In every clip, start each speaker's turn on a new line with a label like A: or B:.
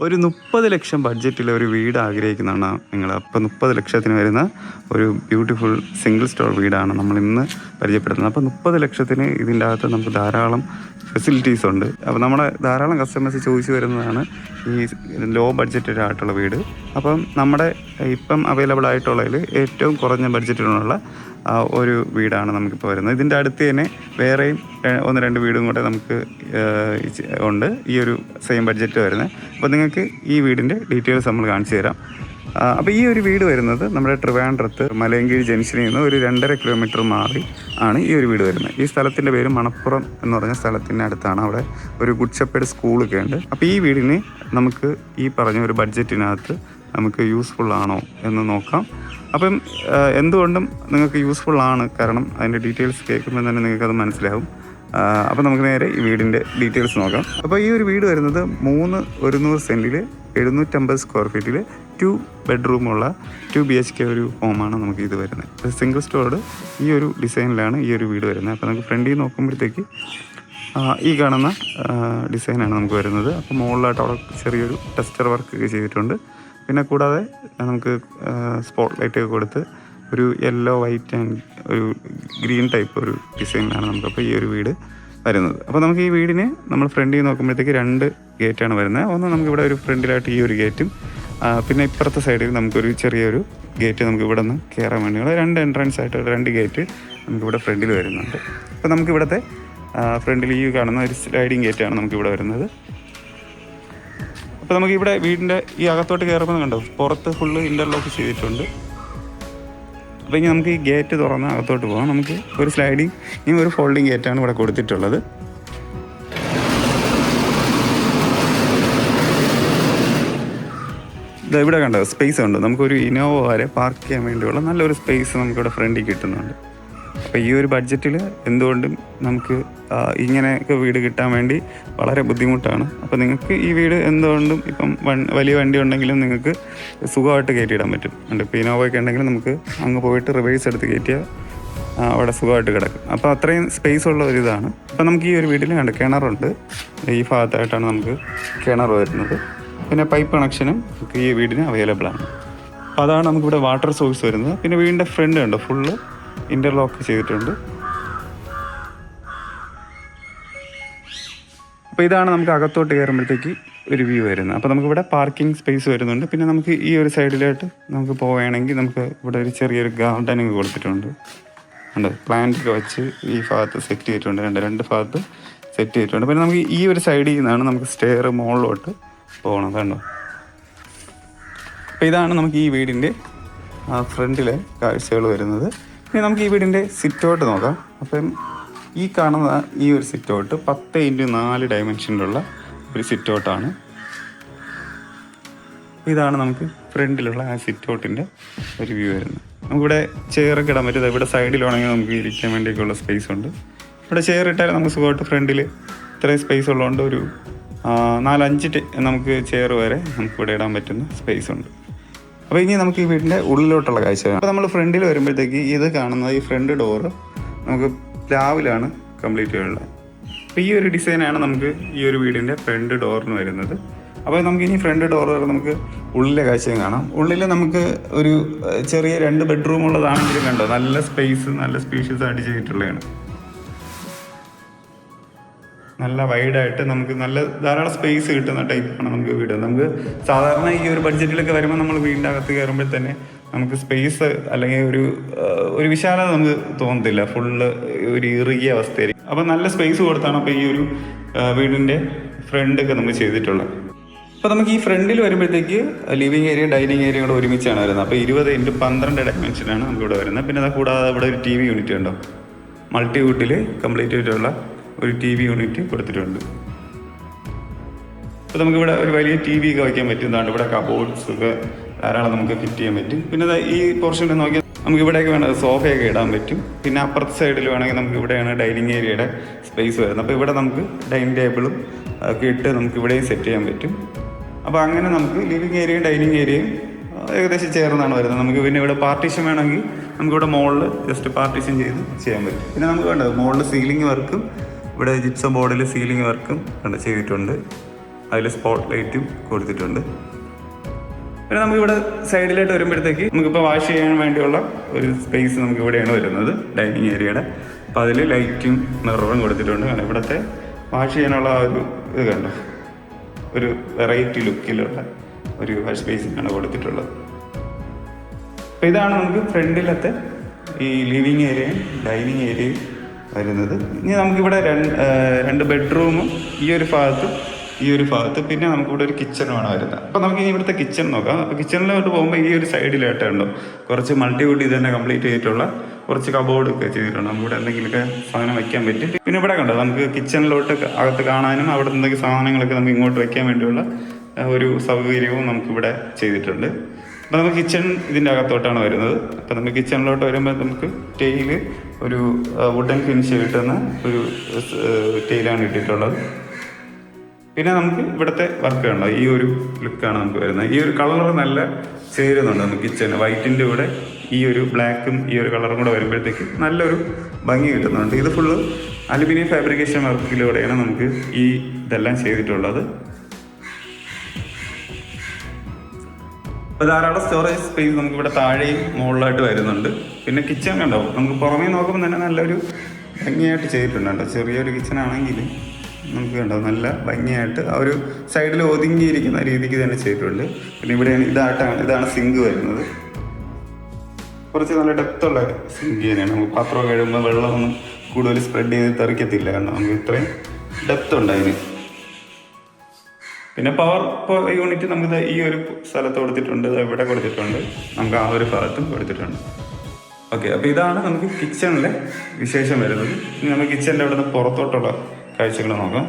A: ഒരു 30 ലക്ഷം ബഡ്ജറ്റിൽ ഒരു വീട് ആഗ്രഹിക്കുന്നതാണ് നിങ്ങൾ. അപ്പോൾ 30 ലക്ഷത്തിന് വരുന്ന ഒരു ബ്യൂട്ടിഫുൾ സിംഗിൾ സ്റ്റോർ വീടാണ് നമ്മൾ ഇന്ന് പരിചയപ്പെടുത്തുന്നത്. അപ്പോൾ 30 ലക്ഷത്തിന് ഇതിൻ്റെ അകത്ത് നമുക്ക് ധാരാളം ഫെസിലിറ്റീസ് ഉണ്ട്. അപ്പോൾ നമ്മുടെ ധാരാളം കസ്റ്റമേഴ്സ് ചോദിച്ചു വരുന്നതാണ് ഈ ലോ ബഡ്ജറ്റിലായിട്ടുള്ള വീട്. അപ്പം നമ്മുടെ ഇപ്പം അവൈലബിൾ ആയിട്ടുള്ളതിൽ ഏറ്റവും കുറഞ്ഞ ബഡ്ജറ്റിലുള്ള ഒരു വീടാണ് നമുക്കിപ്പോൾ വരുന്നത്. ഇതിൻ്റെ അടുത്ത് തന്നെ വേറെയും 1-2 വീടും കൂടെ നമുക്ക് ഉണ്ട് ഈ ഒരു സെയിം ബഡ്ജറ്റ് വരുന്നത്. അപ്പോൾ നിങ്ങൾക്ക് ഈ വീടിൻ്റെ ഡീറ്റെയിൽസ് നമ്മൾ കാണിച്ചു തരാം. അപ്പോൾ ഈ ഒരു വീട് വരുന്നത് നമ്മുടെ ട്രിവാൻഡ്രത്ത് മലയങ്കീഴ് ജംഗ്ഷനിൽ നിന്ന് ഒരു 2.5 കിലോമീറ്റർ മാറി ആണ് ഈ ഒരു വീട് വരുന്നത്. ഈ സ്ഥലത്തിൻ്റെ പേര് മണപ്പുറം എന്ന് പറഞ്ഞ സ്ഥലത്തിൻ്റെ അടുത്താണ്. അവിടെ ഒരു ഗുഡ് ഷെപ്പേർഡ് സ്കൂളൊക്കെ ഉണ്ട്. അപ്പോൾ ഈ വീടിന് നമുക്ക് ഈ പറഞ്ഞ ഒരു ബഡ്ജറ്റിനകത്ത് നമുക്ക് യൂസ്ഫുൾ ആണോ എന്ന് നോക്കാം. അപ്പം എന്തുകൊണ്ടും നിങ്ങൾക്ക് യൂസ്ഫുൾ ആണ്, കാരണം അതിൻ്റെ ഡീറ്റെയിൽസ് കേൾക്കുമ്പോൾ തന്നെ നിങ്ങൾക്കത് മനസ്സിലാവും. അപ്പോൾ നമുക്ക് നേരെ ഈ വീടിൻ്റെ ഡീറ്റെയിൽസ് നോക്കാം. അപ്പോൾ ഈ ഒരു വീട് വരുന്നത് 3 സെൻറ്റിൽ 750 സ്ക്വയർ ഫീറ്റിൽ 2 ബെഡ്റൂമുള്ള 2 BHK ഒരു ഹോമാണ് നമുക്ക് ഇത് വരുന്നത്. സിംഗിൾ സ്റ്റോർഡ് ഈ ഒരു ഡിസൈനിലാണ് ഈ ഒരു വീട് വരുന്നത്. അപ്പോൾ നമുക്ക് ഫ്രണ്ടിൽ നോക്കുമ്പോഴത്തേക്ക് ഈ കാണുന്ന ഡിസൈനാണ് നമുക്ക് വരുന്നത്. അപ്പോൾ മുകളിലായിട്ട് അവിടെ ചെറിയൊരു ടെസ്റ്റർ വർക്ക് ഒക്കെ ചെയ്തിട്ടുണ്ട്. പിന്നെ കൂടാതെ നമുക്ക് സ്പോട്ട് ലൈറ്റ് ഒക്കെ കൊടുത്ത് ഒരു യെല്ലോ വൈറ്റ് ആൻഡ് ഒരു ഗ്രീൻ ടൈപ്പ് ഒരു ഡിസൈനിലാണ് നമുക്കപ്പോൾ ഈ ഒരു വീട് വരുന്നത്. അപ്പോൾ നമുക്ക് ഈ വീടിന് നമ്മൾ ഫ്രണ്ടിൽ നോക്കുമ്പോഴത്തേക്ക് 2 ഗേറ്റാണ് വരുന്നത്. ഒന്ന് നമുക്കിവിടെ ഒരു ഫ്രണ്ടിലായിട്ട് ഈ ഒരു ഗേറ്റും പിന്നെ ഇപ്പുറത്തെ സൈഡിൽ നമുക്കൊരു ചെറിയൊരു ഗേറ്റ് നമുക്ക് ഇവിടെ നിന്ന് കയറാൻ വേണ്ടിയുള്ള 2 എൻട്രൻസ് ആയിട്ട് 2 ഗേറ്റ് നമുക്കിവിടെ ഫ്രണ്ടിൽ വരുന്നുണ്ട്. അപ്പോൾ നമുക്കിവിടുത്തെ ഫ്രണ്ടിൽ ഈ കാണുന്ന ഒരു സ്ലൈഡിങ് ഗേറ്റാണ് നമുക്കിവിടെ വരുന്നത്. അപ്പോൾ നമുക്കിവിടെ വീടിൻ്റെ ഈ അകത്തോട്ട് കയറുമ്പോൾ കണ്ടോ പുറത്ത് ഫുള്ള് ഇൻ്റർലോക്ക് ചെയ്തിട്ടുണ്ട്. അപ്പോൾ ഇനി നമുക്ക് ഈ ഗേറ്റ് തുറന്ന് അകത്തോട്ട് പോകാം. നമുക്ക് ഒരു സ്ലൈഡിങ് ഇനി ഒരു ഫോൾഡിങ് ഗേറ്റാണ് ഇവിടെ കൊടുത്തിട്ടുള്ളത്. ഇവിടെ കണ്ടോ സ്പേസ് ഉണ്ട്. നമുക്കൊരു ഇനോവ വരെ പാർക്ക് ചെയ്യാൻ വേണ്ടിയുള്ള നല്ലൊരു സ്പേസ് നമുക്കിവിടെ ഫ്രണ്ടിൽ കിട്ടുന്നുണ്ട്. അപ്പോൾ ഈ ഒരു ബഡ്ജറ്റിൽ എന്തുകൊണ്ടും നമുക്ക് ഇങ്ങനെയൊക്കെ വീട് കിട്ടാൻ വേണ്ടി വളരെ ബുദ്ധിമുട്ടാണ്. അപ്പോൾ നിങ്ങൾക്ക് ഈ വീട് എന്തുകൊണ്ടും ഇപ്പം വലിയ വണ്ടി ഉണ്ടെങ്കിലും നിങ്ങൾക്ക് സുഖമായിട്ട് കയറ്റിയിടാൻ പറ്റും. ഇപ്പോൾ ഇനോവയൊക്കെ ഉണ്ടെങ്കിൽ നമുക്ക് അങ്ങ് പോയിട്ട് റിവേഴ്സ് എടുത്ത് കയറ്റിയാൽ അവിടെ സുഖമായിട്ട് കിടക്കും. അപ്പോൾ അത്രയും സ്പേസ് ഉള്ള ഒരു ഇതാണ്. അപ്പോൾ നമുക്ക് ഈ ഒരു വീട്ടിൽ കണ്ട് കിണറുണ്ട്. ഈ ഭാഗത്തായിട്ടാണ് നമുക്ക് കിണർ വരുന്നത്. പിന്നെ പൈപ്പ് കണക്ഷനും നമുക്ക് ഈ വീടിന് അവൈലബിൾ ആണ്. അപ്പോൾ അതാണ് നമുക്കിവിടെ വാട്ടർ സോഴ്സ് വരുന്നത്. പിന്നെ വീടിൻ്റെ ഫ്രണ്ട് ഉണ്ട് ഫുള്ള് ഇൻ്റർലോക്ക് ചെയ്തിട്ടുണ്ട്. അപ്പോൾ ഇതാണ് നമുക്ക് അകത്തോട്ട് കയറുമ്പോഴത്തേക്ക് ഒരു വ്യൂ വരുന്നത്. അപ്പോൾ നമുക്കിവിടെ പാർക്കിംഗ് സ്പേസ് വരുന്നുണ്ട്. പിന്നെ നമുക്ക് ഈ ഒരു സൈഡിലായിട്ട് നമുക്ക് പോവുകയാണെങ്കിൽ നമുക്ക് ഇവിടെ ഒരു ചെറിയൊരു ഗാർഡനിങ് കൊടുത്തിട്ടുണ്ട്. ഉണ്ട് പ്ലാന്റൊക്കെ വെച്ച് ഈ ഭാഗത്ത് സെറ്റ് ചെയ്തിട്ടുണ്ട്. രണ്ട് ഭാഗത്ത് സെറ്റ് ചെയ്തിട്ടുണ്ട്. പിന്നെ നമുക്ക് ഈ ഒരു സൈഡിൽ നിന്നാണ് നമുക്ക് സ്റ്റെയർ മുകളിലോട്ട് പോകണം. കണ്ടോ. അപ്പോൾ ഇതാണ് നമുക്ക് ഈ വീടിൻ്റെ ഫ്രണ്ടിലെ കാഴ്ചകൾ വരുന്നത്. ഇനി നമുക്ക് ഈ വീടിൻ്റെ സിറ്റ് ഔട്ട് നോക്കാം. അപ്പം ഈ കാണുന്ന ഈ ഒരു സിറ്റ് ഔട്ട് 10x4 ഡയമെൻഷനിലുള്ള ഒരു സിറ്റ് ഔട്ടാണ്. ഇതാണ് നമുക്ക് ഫ്രണ്ടിലുള്ള ആ സിറ്റ് ഔട്ടിൻ്റെ ഒരു വ്യൂ വരുന്നത്. നമുക്കിവിടെ ചെയറൊക്കെ ഇടാൻ പറ്റും. ഇവിടെ സൈഡിലാണെങ്കിൽ നമുക്ക് ഇരിക്കാൻ വേണ്ടിയൊക്കെയുള്ള സ്പേസ് ഉണ്ട്. ഇവിടെ ചെയർ ഇട്ടാൽ നമുക്ക് സുഖമായിട്ട് ഫ്രണ്ടിൽ ഇത്രയും സ്പേസ് ഉള്ളതുകൊണ്ട് ഒരു 4-5 നമുക്ക് ചെയർ വരെ നമുക്കിവിടെ ഇടാൻ പറ്റുന്ന സ്പേസ് ഉണ്ട്. അപ്പോൾ ഇനി നമുക്ക് ഈ വീടിൻ്റെ ഉള്ളിലോട്ടുള്ള കാഴ്ച. അപ്പോൾ നമ്മൾ ഫ്രണ്ടിൽ വരുമ്പോഴത്തേക്ക് ഇത് കാണുന്നത് ഈ ഫ്രണ്ട് ഡോറ് നമുക്ക് പ്ലാവിലാണ് കംപ്ലീറ്റ് ഉള്ളത്. അപ്പോൾ ഈ ഒരു ഡിസൈനാണ് നമുക്ക് ഈ ഒരു വീടിൻ്റെ ഫ്രണ്ട് ഡോറിന് വരുന്നത്. അപ്പോൾ നമുക്ക് ഇനി ഫ്രണ്ട് ഡോർ നമുക്ക് ഉള്ളിലെ കാഴ്ചയും കാണാം. ഉള്ളിൽ നമുക്ക് ഒരു ചെറിയ 2 ബെഡ്റൂം ഉള്ളതാണെങ്കിലും കണ്ടോ നല്ല സ്പേസ് നല്ല സ്പേഷ്യസ് ആയിട്ട് ചെയ്തിട്ടുള്ളതാണ്. നല്ല വൈഡായിട്ട് നമുക്ക് നല്ല ധാരാളം സ്പേസ് കിട്ടുന്ന ടൈപ്പാണ് നമുക്ക് വീട്. നമുക്ക് സാധാരണ ഈ ഒരു ബഡ്ജറ്റിലൊക്കെ വരുമ്പോൾ നമ്മൾ വീടിൻ്റെ അകത്ത് കയറുമ്പോൾ തന്നെ നമുക്ക് സ്പേസ് അല്ലെങ്കിൽ ഒരു വിശാലത നമുക്ക് തോന്നത്തില്ല. ഫുള്ള് ഒരു ഇറുകിയ അവസ്ഥയായിരിക്കും. അപ്പോൾ നല്ല സ്പേസ് കൊടുത്താണ് അപ്പോൾ ഈ ഒരു വീടിൻ്റെ ഫ്രണ്ടൊക്കെ നമ്മൾ ചെയ്തിട്ടുള്ളത്. അപ്പോൾ നമുക്ക് ഈ ഫ്രണ്ടിൽ വരുമ്പോഴത്തേക്ക് ലിവിങ് ഏരിയ ഡൈനിങ് ഏരിയ കൂടെ ഒരുമിച്ചാണ് വരുന്നത്. അപ്പോൾ 20x12 ഡയമെൻഷനാണ് നമുക്കിവിടെ വരുന്നത്. പിന്നെ അത് കൂടാതെ ഇവിടെ ഒരു TV യൂണിറ്റ് ഉണ്ടോ, മൾട്ടി വുഡിൽ കംപ്ലീറ്റ് ആയിട്ടുള്ള ഒരു TV യൂണിറ്റ് കൊടുത്തിട്ടുണ്ട്. അപ്പോൾ നമുക്കിവിടെ ഒരു വലിയ TV ഒക്കെ വയ്ക്കാൻ പറ്റുന്നതാണ്. ഇവിടെ കബോർഡ്സ് ഒക്കെ ധാരാളം നമുക്ക് ഫിറ്റ് ചെയ്യാൻ പറ്റും. പിന്നെ ഈ പോർഷനിൽ നോക്കിയാൽ നമുക്ക് ഇവിടെയൊക്കെ വേണ്ട സോഫയൊക്കെ ഇടാൻ പറ്റും. പിന്നെ അപ്പുറത്തെ സൈഡിൽ വേണമെങ്കിൽ നമുക്ക് ഇവിടെയാണ് ഡൈനിങ് ഏരിയയുടെ സ്പേസ് വരുന്നത്. അപ്പോൾ ഇവിടെ നമുക്ക് ഡൈനിങ് ടേബിളും ഒക്കെ ഇട്ട് നമുക്ക് ഇവിടെയും സെറ്റ് ചെയ്യാൻ പറ്റും. അപ്പോൾ അങ്ങനെ നമുക്ക് ലിവിങ് ഏരിയയും ഡൈനിങ് ഏരിയയും ഏകദേശം ചേർന്നാണ് വരുന്നത്. നമുക്ക് പിന്നെ ഇവിടെ പാർട്ടീഷൻ വേണമെങ്കിൽ നമുക്കിവിടെ മുകളിൽ ജസ്റ്റ് പാർട്ടീഷൻ ചെയ്ത് ചെയ്യാൻ പറ്റും. പിന്നെ നമുക്ക് വേണ്ടത് മുകളിൽ സീലിംഗ് വർക്കും ഇവിടെ ജിപ്സം ബോർഡിൽ സീലിംഗ് വർക്കും ചെയ്തിട്ടുണ്ട്. അതിൽ സ്പോട്ട് ലൈറ്റും കൊടുത്തിട്ടുണ്ട്. പിന്നെ നമുക്കിവിടെ സൈഡിലായിട്ട് വരുമ്പോഴത്തേക്ക് നമുക്കിപ്പോൾ വാഷ് ചെയ്യാൻ വേണ്ടിയുള്ള ഒരു സ്പേസ് നമുക്ക് ഇവിടെയാണ് വരുന്നത്, ഡൈനിങ് ഏരിയയുടെ. അപ്പോൾ അതിൽ ലൈറ്റും മിററും കൊടുത്തിട്ടുണ്ട്. കാരണം ഇവിടുത്തെ വാഷ് ചെയ്യാനുള്ള ആ ഒരു ഇത് കണ്ടോ, ഒരു വെറൈറ്റി ലുക്കിലുള്ള ഒരു വാഷ് സ്പേസിനാണ് കൊടുത്തിട്ടുള്ളത്. അപ്പോൾ ഇതാണ് നമുക്ക് ഫ്രണ്ടിലത്തെ ഈ ലിവിങ് ഏരിയയും ഡൈനിങ് ഏരിയയും വരുന്നത്. ഇനി നമുക്കിവിടെ രണ്ട് ബെഡ്റൂമും ഈ ഒരു ഭാഗത്ത് പിന്നെ നമുക്കിവിടെ ഒരു കിച്ചണുമാണ് വരുന്നത്. അപ്പോൾ നമുക്ക് ഇനി ഇവിടുത്തെ കിച്ചൺ നോക്കാം. അപ്പോൾ കിച്ചണിലോട്ട് പോകുമ്പോൾ ഈ ഒരു സൈഡിലായിട്ടുണ്ടോ കുറച്ച് മൾട്ടിവുഡ് ഇത് തന്നെ കംപ്ലീറ്റ് ചെയ്തിട്ടുള്ള കുറച്ച് കബോർഡൊക്കെ ചെയ്തിട്ടുണ്ട്. നമുക്കിവിടെ എന്തെങ്കിലുമൊക്കെ സാധനം വയ്ക്കാൻ പറ്റും. പിന്നെ ഇവിടെ കണ്ടോ നമുക്ക് കിച്ചണിലോട്ട് അകത്ത് കാണാനും അവിടെ എന്തെങ്കിലും സാധനങ്ങളൊക്കെ നമുക്ക് ഇങ്ങോട്ട് വയ്ക്കാൻ വേണ്ടിയുള്ള ഒരു സൗകര്യവും നമുക്കിവിടെ ചെയ്തിട്ടുണ്ട്. അപ്പോൾ നമുക്ക് കിച്ചൺ ഇതിൻ്റെ അകത്തോട്ടാണ് വരുന്നത്. അപ്പോൾ നമുക്ക് കിച്ചണിലോട്ട് വരുമ്പോൾ നമുക്ക് ടൈല് ഒരു വുഡൻ ഫിനിഷ് കിട്ടുന്ന ഒരു ടൈലാണ് ഇട്ടിട്ടുള്ളത്. പിന്നെ നമുക്ക് ഇവിടുത്തെ വർക്ക് കണ്ടോ, ഈ ഒരു ലുക്കാണ് നമുക്ക് വരുന്നത്. ഈ ഒരു കളർ നല്ല ചേരുന്നുണ്ട് നമുക്ക് കിച്ചണ്. വൈറ്റിൻ്റെ കൂടെ ഈ ഒരു ബ്ലാക്കും ഈ ഒരു കളറും കൂടെ വരുമ്പോഴത്തേക്ക് നല്ലൊരു ഭംഗി കിട്ടുന്നുണ്ട്. ഇത് ഫുള്ള് അലുമിനിയം ഫാബ്രിക്കേഷൻ വർക്കിലൂടെയാണ് നമുക്ക് ഈ ഇതെല്ലാം ചെയ്തിട്ടുള്ളത്. അപ്പോൾ ധാരാളം സ്റ്റോറേജ് സ്പേസ് നമുക്ക് ഇവിടെ താഴെയും മുകളിലായിട്ട് വരുന്നുണ്ട്. പിന്നെ കിച്ചൺ കണ്ടോ, നമുക്ക് പുറമേ നോക്കുമ്പോൾ തന്നെ നല്ലൊരു ഭംഗിയായിട്ട് ചെയ്തിട്ടുണ്ട്. ചെറിയൊരു കിച്ചൺ ആണെങ്കിൽ നമുക്ക് കണ്ടോ നല്ല ഭംഗിയായിട്ട് ആ ഒരു സൈഡിൽ ഒതുങ്ങിയിരിക്കുന്ന രീതിക്ക് തന്നെ ചെയ്തിട്ടുണ്ട്. പിന്നെ ഇവിടെയാണ് ഇതാണ് സിങ്ക് വരുന്നത്. കുറച്ച് നല്ല ഡെപ്തുള്ള സിങ്ക് തന്നെയാണ്. നമുക്ക് പാത്രം കഴുകുമ്പോൾ വെള്ളമൊന്നും കൂടുതൽ സ്പ്രെഡ് ചെയ്ത് തെറിക്കത്തില്ല. കാരണം നമുക്ക് ഇത്രയും ഡെപ്ത് ഉണ്ട് അതിന്. പിന്നെ പവർ യൂണിറ്റ് നമുക്ക് ഈ ഒരു സ്ഥലത്ത് കൊടുത്തിട്ടുണ്ട്, ഇവിടെ കൊടുത്തിട്ടുണ്ട്, നമുക്ക് ആ ഒരു ഭാഗത്തും കൊടുത്തിട്ടുണ്ട്. ഓക്കെ, അപ്പോൾ ഇതാണ് നമുക്ക് കിച്ചണിലെ വിശേഷം വരുന്നത്. ഇനി നമുക്ക് കിച്ചണിൻ്റെ അവിടെ നിന്ന് പുറത്തോട്ടുള്ള കാഴ്ചകൾ നോക്കാം.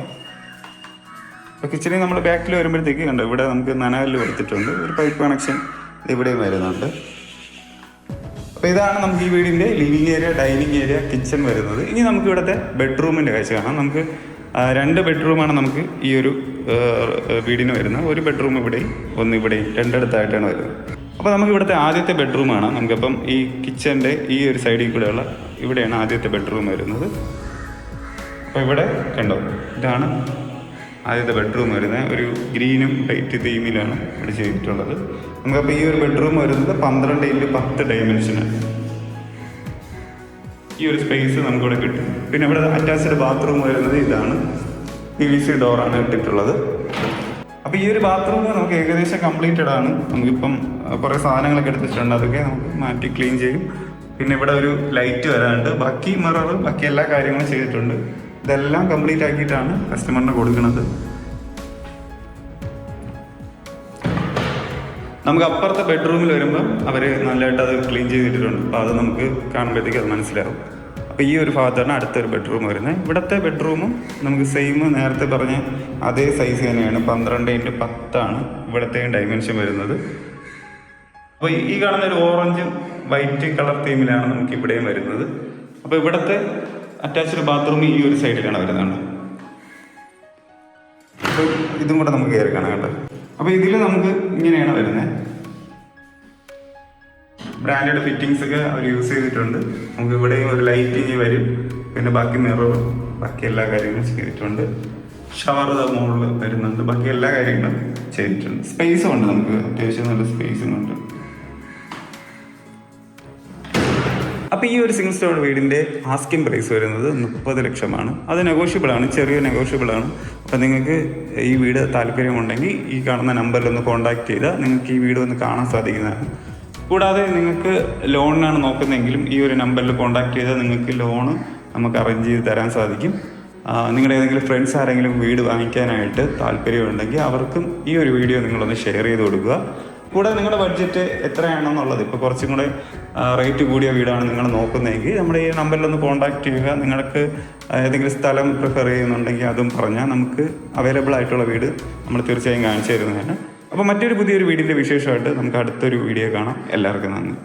A: അപ്പോൾ കിച്ചണിൽ നമ്മൾ ബാക്കിൽ വരുമ്പോഴത്തേക്ക് കണ്ടോ ഇവിടെ നമുക്ക് നനകല്ല് കൊടുത്തിട്ടുണ്ട്. ഒരു പൈപ്പ് കണക്ഷൻ ഇവിടെയും വരുന്നുണ്ട്. അപ്പോൾ ഇതാണ് നമുക്ക് ഈ വീടിൻ്റെ living area, dining area, kitchen വരുന്നത്. ഇനി നമുക്ക് ഇവിടുത്തെ ബെഡ്റൂമിൻ്റെ കാഴ്ച കാണാം. നമുക്ക് 2 ബെഡ്റൂമാണ് നമുക്ക് ഈ ഒരു വീടിന് വരുന്നത്. ഒരു ബെഡ്റൂം ഇവിടെയും ഒന്ന് ഇവിടെയും രണ്ടിടത്തായിട്ടാണ് വരുന്നത്. അപ്പോൾ നമുക്ക് ഇവിടുത്തെ ആദ്യത്തെ ബെഡ്റൂമാണ്. നമുക്കപ്പം ഈ കിച്ചൻ്റെ ഈ ഒരു സൈഡിൽ കൂടെയുള്ള ഇവിടെയാണ് ആദ്യത്തെ ബെഡ്റൂം വരുന്നത്. അപ്പോൾ ഇവിടെ കണ്ടോ, ഇതാണ് ആദ്യത്തെ ബെഡ്റൂം വരുന്നത്. ഒരു ഗ്രീനും വൈറ്റ് തീമിലാണ് ഇവിടെ ചെയ്തിട്ടുള്ളത്. നമുക്കപ്പോൾ ഈ ഒരു ബെഡ്റൂം വരുന്നത് 12x10 ഡയമെൻഷനാണ്. ഈ ഒരു സ്പേസ് നമുക്കിവിടെ കിട്ടും. പിന്നെ ഇവിടെ അറ്റാച്ച്ഡ് ബാത്റൂം വരുന്നത് ഇതാണ്, PVC ഡോറാണ് ഇട്ടിട്ടുള്ളത്. അപ്പോൾ ഈ ഒരു ബാത്റൂം നമുക്ക് ഏകദേശം കംപ്ലീറ്റഡ് ആണ്. നമുക്കിപ്പം കുറേ സാധനങ്ങളൊക്കെ എടുത്തിട്ടുണ്ട്, അതൊക്കെ നമുക്ക് മാറ്റി ക്ലീൻ ചെയ്യും. പിന്നെ ഇവിടെ ഒരു ലൈറ്റ് വരാനുണ്ട്. ബാക്കി മിറർ, ബാക്കി എല്ലാ കാര്യങ്ങളും ചെയ്തിട്ടുണ്ട്. ഇതെല്ലാം കംപ്ലീറ്റ് ആക്കിയിട്ടാണ് കസ്റ്റമറിന് കൊടുക്കുന്നത്. നമുക്ക് അപ്പുറത്തെ ബെഡ്റൂമിൽ വരുമ്പോൾ അവർ നല്ലതായിട്ട് അത് ക്ലീൻ ചെയ്തിട്ടുണ്ട്. അപ്പോൾ അത് നമുക്ക് കാണുമ്പോഴത്തേക്ക് അത് മനസ്സിലാവും. അപ്പോൾ ഈ ഒരു ഭാഗത്താണ് അടുത്തൊരു ബെഡ്റൂം വരുന്നത്. ഇവിടുത്തെ ബെഡ്റൂമും നമുക്ക് സെയിം നേരത്തെ പറഞ്ഞ അതേ സൈസ് തന്നെയാണ്, 12x10 ഇവിടുത്തെയും ഡയമെൻഷൻ വരുന്നത്. അപ്പോൾ ഈ കാണുന്ന ഒരു ഓറഞ്ച് വൈറ്റ് കളർ തീമിലാണ് നമുക്ക് ഇവിടെയും വരുന്നത്. അപ്പോൾ ഇവിടുത്തെ അറ്റാച്ച്ഡ് ബാത്റൂം ഈ ഒരു സൈഡിലാണ് വരുന്നത്. അപ്പോൾ ഇതും കൂടെ നമുക്ക് കയറി കാണാം കേട്ടോ. അപ്പോൾ ഇതിൽ നമുക്ക് ഇങ്ങനെയാണ് വരുന്നത്. ബ്രാൻഡഡ് ഫിറ്റിങ്സ് ഒക്കെ അവർ യൂസ് ചെയ്തിട്ടുണ്ട്. നമുക്ക് ഇവിടെയും ഒരു ലൈറ്റിങ് വരും. പിന്നെ ബാക്കി മിറർ, ബാക്കി എല്ലാ കാര്യങ്ങളും ചെയ്തിട്ടുണ്ട്. ഷവർ മുകളിൽ വരുന്നുണ്ട്. ബാക്കി എല്ലാ കാര്യങ്ങളും ചെയ്തിട്ടുണ്ട്. സ്പേസും ഉണ്ട്, നമുക്ക് അത്യാവശ്യം നല്ല സ്പേസും ഉണ്ട്. അപ്പോൾ ഈ ഒരു സിംഗിൾ സ്റ്റോർ വീടിൻ്റെ ആസ്കിംഗ് പ്രൈസ് വരുന്നത് 30 ലക്ഷമാണ്. അത് നെഗോഷ്യബിളാണ്, ചെറിയ നെഗോഷ്യബിളാണ്. അപ്പോൾ നിങ്ങൾക്ക് ഈ വീട് താല്പര്യമുണ്ടെങ്കിൽ ഈ കാണുന്ന നമ്പറിലൊന്ന് കോൺടാക്റ്റ് ചെയ്താൽ നിങ്ങൾക്ക് ഈ വീട് ഒന്ന് കാണാൻ സാധിക്കുന്നതാണ്. കൂടാതെ നിങ്ങൾക്ക് ലോണിനാണ് നോക്കുന്നതെങ്കിലും ഈ ഒരു നമ്പറിൽ കോൺടാക്റ്റ് ചെയ്താൽ നിങ്ങൾക്ക് ലോണ് നമുക്ക് അറേഞ്ച് ചെയ്ത് തരാൻ സാധിക്കും. നിങ്ങളുടെ ഏതെങ്കിലും ഫ്രണ്ട്സ് ആരെങ്കിലും വീട് വാങ്ങിക്കാനായിട്ട് താല്പര്യമുണ്ടെങ്കിൽ അവർക്കും ഈ ഒരു വീഡിയോ നിങ്ങളൊന്ന് ഷെയർ ചെയ്ത് കൊടുക്കുക. കൂടാതെ നിങ്ങളുടെ ബഡ്ജറ്റ് എത്രയാണെന്നുള്ളത്, ഇപ്പോൾ കുറച്ചും കൂടെ റേറ്റ് കൂടിയ വീടാണ് നിങ്ങൾ നോക്കുന്നതെങ്കിൽ നമ്മുടെ ഈ നമ്പറിലൊന്ന് കോൺടാക്റ്റ് ചെയ്യുക. നിങ്ങൾക്ക് ഏതെങ്കിലും സ്ഥലം പ്രിഫർ ചെയ്യുന്നുണ്ടെങ്കിൽ അതും പറഞ്ഞാൽ നമുക്ക് അവൈലബിൾ ആയിട്ടുള്ള വീട് നമ്മൾ തീർച്ചയായും കാണിച്ചു തരുന്നതാണ്. അപ്പോൾ മറ്റൊരു പുതിയൊരു വീടിൻ്റെ വിശേഷമായിട്ട് നമുക്ക് അടുത്തൊരു വീഡിയോ കാണാം. എല്ലാവർക്കും നന്ദി.